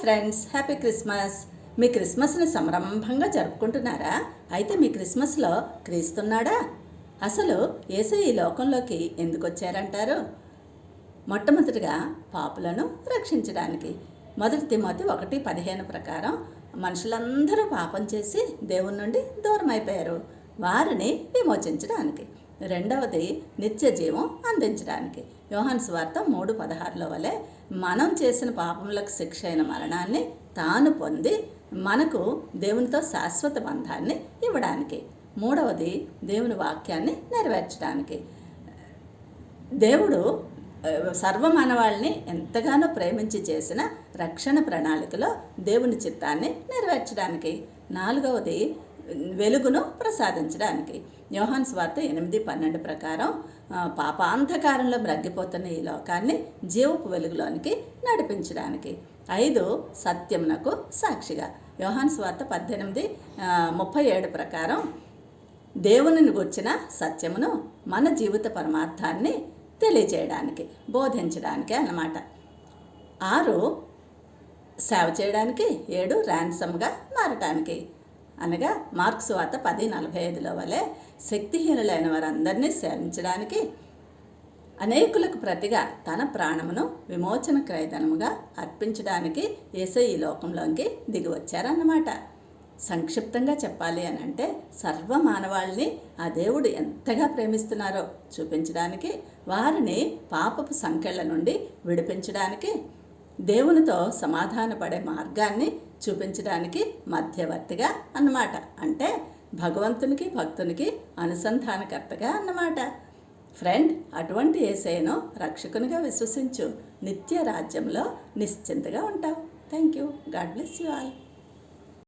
Friends, happy Christmas. మీ క్రిస్మస్ని సంరంభంగా జరుపుకుంటున్నారా? అయితే మీ క్రిస్మస్లో క్రీస్తున్నాడా? అసలు యేసయ్య ఈ లోకంలోకి ఎందుకు వచ్చారంటారు? మొట్టమొదటిగా పాపులను రక్షించడానికి. 1 తిమోతి 1:15 ప్రకారం మనుషులందరూ పాపం చేసి దేవుని నుండి దూరం అయిపోయారు. వారిని విమోచించడానికి. రెండవది నిత్య జీవం అందించడానికి. యోహాను సువార్త 3:16 వలె మనం చేసిన పాపములకు శిక్ష అయిన మరణాన్ని తాను పొంది మనకు దేవునితో శాశ్వత బంధాన్ని ఇవ్వడానికి. మూడవది దేవుని వాక్యాన్ని నెరవేర్చడానికి. దేవుడు సర్వమానవాళిని ఎంతగానో ప్రేమించి చేసిన రక్షణ ప్రణాళికలో దేవుని చిత్తాన్ని నెరవేర్చడానికి. నాలుగవది వెలుగును ప్రసాదించడానికి. యోహాను సువార్త 8:12 ప్రకారం పాపాంధకారంలో మ్రగ్గిపోతున్న ఈ లోకాన్ని జీవపు వెలుగులోనికి నడిపించడానికి. 5 సత్యమునకు సాక్షిగా. యోహాను సువార్త 18:37 ప్రకారం దేవునిని గూర్చిన సత్యమును మన జీవిత పరమార్థాన్ని తెలియజేయడానికి, బోధించడానికి అన్నమాట. 6 సేవ చేయడానికి. 7 ర్యాన్సమ్గా మారటానికి. అనగా మార్కు సువార్త 10:45 వలె శక్తిహీనులైన వారందరినీ సేవించడానికి, అనేకులకు ప్రతిగా తన ప్రాణమును విమోచన క్రయధనముగా అర్పించడానికి యేసయ్య ఈ లోకంలోకి దిగి వచ్చారన్నమాట. సంక్షిప్తంగా చెప్పాలి అని అంటే సర్వ మానవాళిని ఆ దేవుడు ఎంతగా ప్రేమిస్తున్నారో చూపించడానికి, వారిని పాపపు సంకెళ్ళ నుండి విడిపించడానికి, దేవునితో సమాధానపడే మార్గాన్ని చూపించడానికి మధ్యవర్తిగా అన్నమాట. అంటే భగవంతునికి భక్తునికి అనుసంధానకర్తగా అన్నమాట. ఫ్రెండ్, అటువంటి యేసయ్యను రక్షకునిగా విశ్వసించు. నిత్య రాజ్యంలో నిశ్చింతగా ఉంటావు. Thank you. God bless you all.